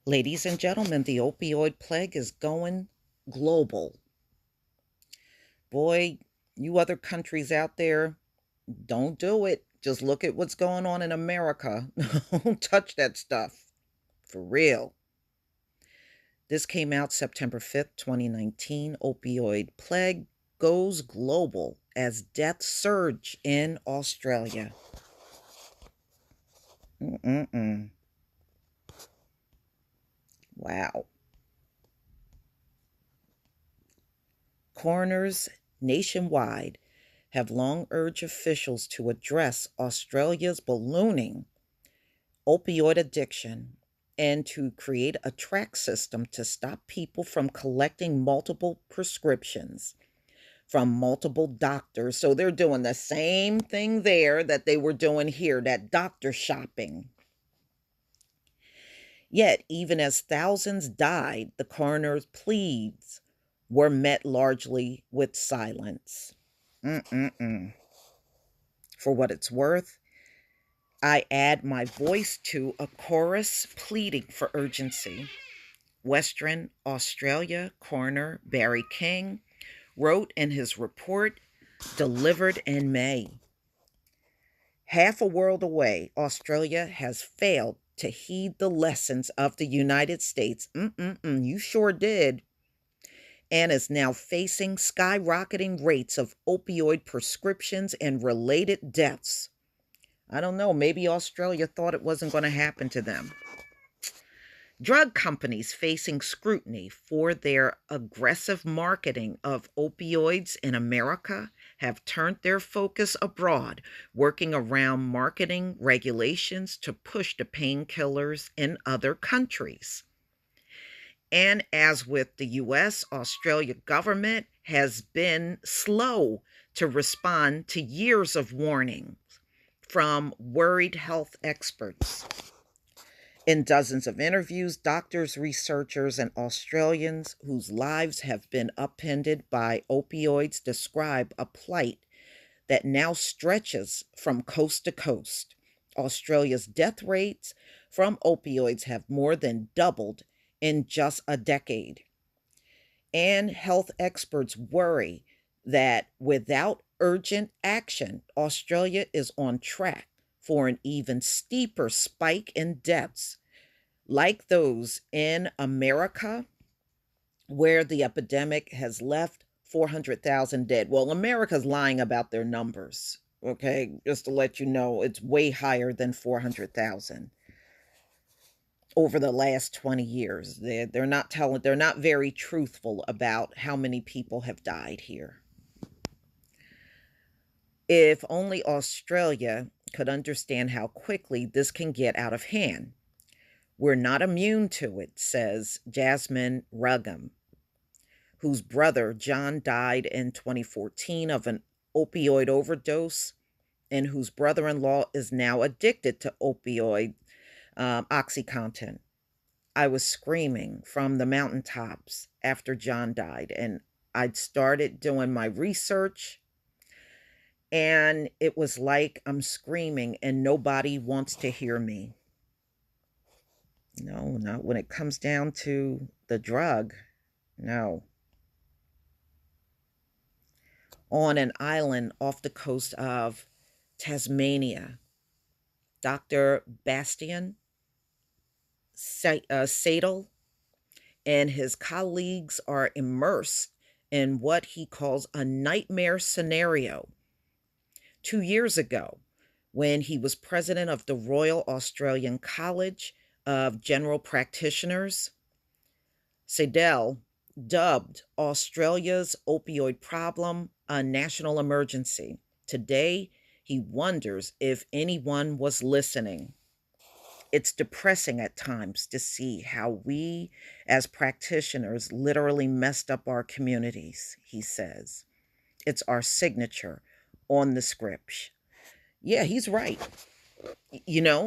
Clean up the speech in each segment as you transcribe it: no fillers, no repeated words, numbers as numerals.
Ladies and gentlemen, the opioid plague is going global. Boy, you other countries out there, don't do it. Just look at what's going on in America. Don't touch that stuff. For real. This came out September 5th, 2019. Opioid plague goes global as deaths surge in Australia. Mm-mm-mm. Wow. Coroners nationwide have long urged officials to address Australia's ballooning opioid addiction and to create a track system to stop people from collecting multiple prescriptions from multiple doctors. So they're doing the same thing there that they were doing here, that doctor shopping. Yet, even as thousands died, the coroner's pleas were met largely with silence. Mm-mm-mm. For what it's worth, I add my voice to a chorus pleading for urgency. Western Australia coroner Barry King wrote in his report delivered in May. Half a world away, Australia has failed to heed the lessons of the United States. You sure did. And is now facing skyrocketing rates of opioid prescriptions and related deaths. I don't know, maybe Australia thought it wasn't going to happen to them. Drug companies facing scrutiny for their aggressive marketing of opioids in America have turned their focus abroad, working around marketing regulations to push the painkillers in other countries. And as with the US, Australia government has been slow to respond to years of warnings from worried health experts. In dozens of interviews, doctors, researchers, and Australians whose lives have been upended by opioids describe a plight that now stretches from coast to coast. Australia's death rates from opioids have more than doubled in just a decade. And health experts worry that without urgent action, Australia is on track for an even steeper spike in deaths, like those in America, where the epidemic has left 400,000 dead. Well, America's lying about their numbers, okay? Just to let you know, it's way higher than 400,000 over the last 20 years. They're not very truthful about how many people have died here. If only Australia could understand how quickly this can get out of hand. We're not immune to it, says Jasmine Ruggam, whose brother John died in 2014 of an opioid overdose and whose brother in law is now addicted to opioid Oxycontin. I was screaming from the mountaintops after John died, and I'd started doing my research, and it was like I'm screaming and nobody wants to hear me. No, not when it comes down to the drug. No. On an island off the coast of Tasmania, Dr. Bastian Sadel and his colleagues are immersed in what he calls a nightmare scenario. 2 years ago, when he was president of the Royal Australian College of General Practitioners, Sadel dubbed Australia's opioid problem a national emergency. Today, he wonders if anyone was listening. It's depressing at times to see how we, as practitioners, literally messed up our communities, he says. It's our signature on the script. Yeah, he's right.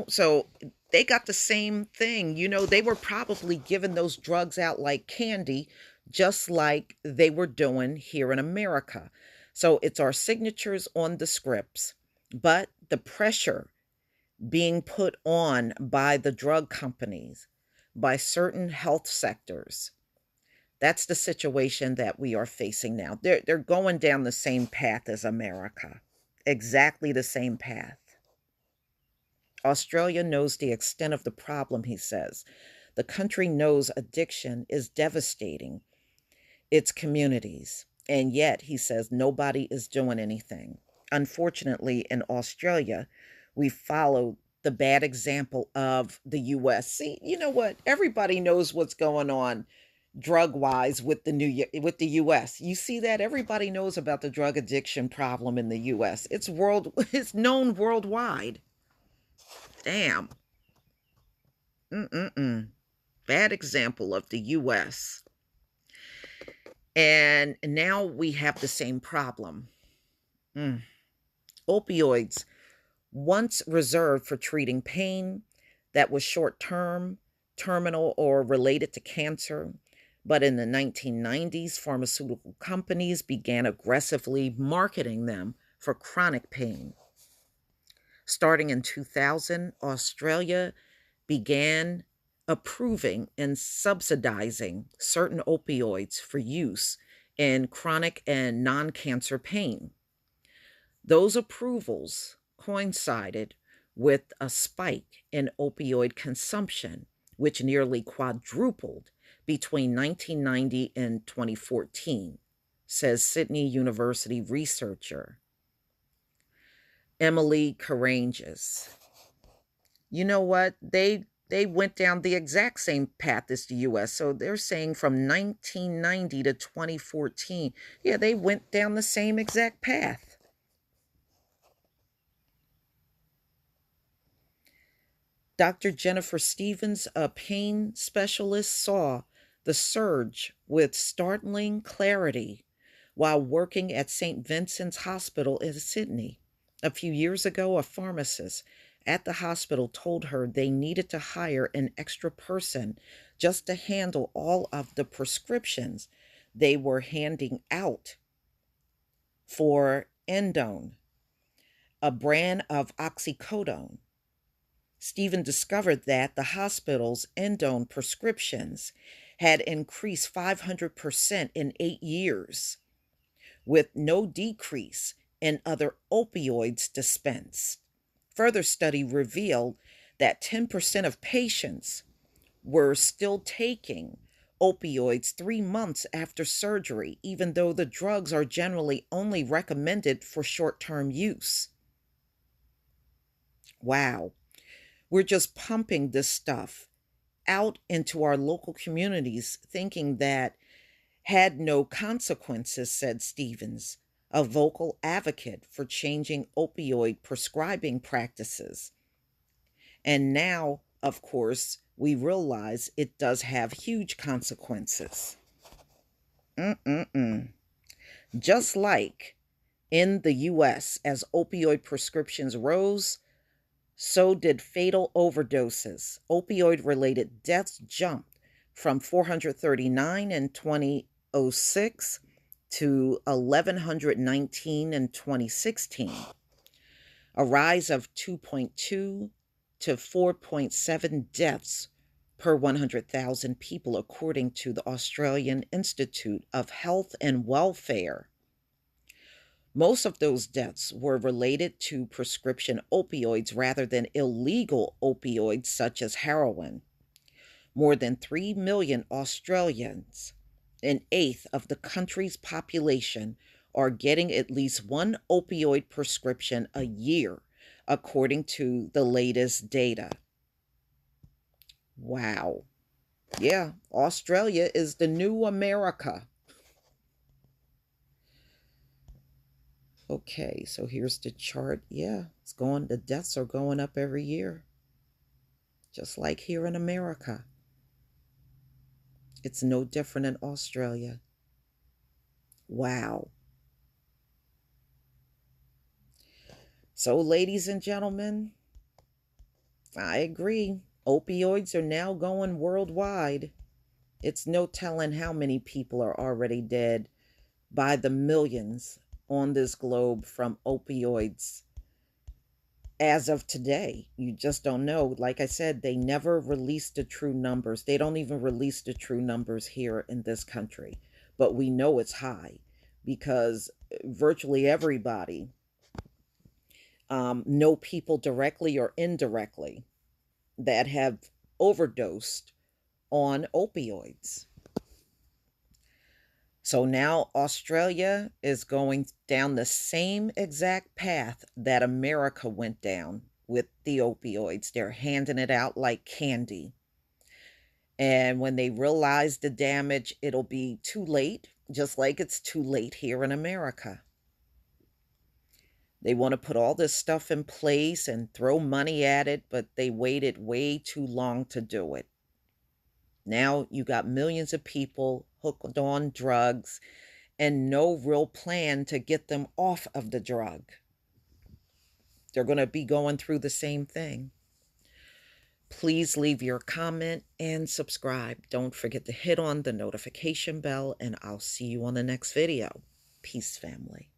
So they got the same thing. They were probably giving those drugs out like candy, just like they were doing here in America. So it's our signatures on the scripts, but the pressure being put on by the drug companies by certain health sectors. That's the situation that we are facing now. They're going down the same path as America, exactly the same path. Australia knows the extent of the problem, he says. The country knows addiction is devastating its communities. And yet, he says, nobody is doing anything. Unfortunately, in Australia, we follow the bad example of the US. See, you know what? Everybody knows what's going on drug wise with the US. You see that everybody knows about the drug addiction problem in the US. It's known worldwide. Damn. Mm-mm-mm. Bad example of the US. And now we have the same problem. Mm. Opioids, once reserved for treating pain that was short term, terminal, or related to cancer. But in the 1990s, pharmaceutical companies began aggressively marketing them for chronic pain. Starting in 2000, Australia began approving and subsidizing certain opioids for use in chronic and non cancer pain. Those approvals coincided with a spike in opioid consumption, which nearly quadrupled between 1990 and 2014, says Sydney University researcher Emily Caranges. You know what? They went down the exact same path as the US. So they're saying from 1990 to 2014, yeah, they went down the same exact path. Dr. Jennifer Stevens, a pain specialist, saw the surge with startling clarity while working at St. Vincent's Hospital in Sydney. A few years ago, a pharmacist at the hospital told her they needed to hire an extra person just to handle all of the prescriptions they were handing out for Endone, a brand of oxycodone. Stephen discovered that the hospital's Endone prescriptions had increased 500% in 8 years, with no decrease in other opioids dispensed. Further study revealed that 10% of patients were still taking opioids 3 months after surgery, even though the drugs are generally only recommended for short term use. Wow. We're just pumping this stuff out into our local communities, thinking that had no consequences, said Stevens, a vocal advocate for changing opioid prescribing practices. And now, of course, we realize it does have huge consequences. Mm-mm-mm. Just like in the US, as opioid prescriptions rose, so did fatal overdoses. Opioid related deaths jumped from 439 in 2006 to 1,119 in 2016, a rise of 2.2 to 4.7 deaths per 100,000 people, according to the Australian Institute of Health and Welfare. Most of those deaths were related to prescription opioids rather than illegal opioids such as heroin. More than 3 million Australians, an eighth of the country's population, are getting at least one opioid prescription a year, according to the latest data. Wow. Yeah, Australia is the new America. Okay, so here's the chart. Yeah, the deaths are going up every year, just like here in America. It's no different in Australia. Wow. So, ladies and gentlemen, I agree. Opioids are now going worldwide. It's no telling how many people are already dead by the millions on this globe from opioids. as of today. You just don't know. Like I said, they never released the true numbers. They don't even release the true numbers here in this country. But we know it's high because virtually everybody know people directly or indirectly that have overdosed on opioids. So now Australia is going down the same exact path that America went down with the opioids. They're handing it out like candy. And when they realize the damage, it'll be too late, just like it's too late here in America. They want to put all this stuff in place and throw money at it, but they waited way too long to do it. Now you got millions of people hooked on drugs and no real plan to get them off of the drug. They're going to be going through the same thing. Please leave your comment and subscribe. Don't forget to hit on the notification bell, and I'll see you on the next video. Peace, family.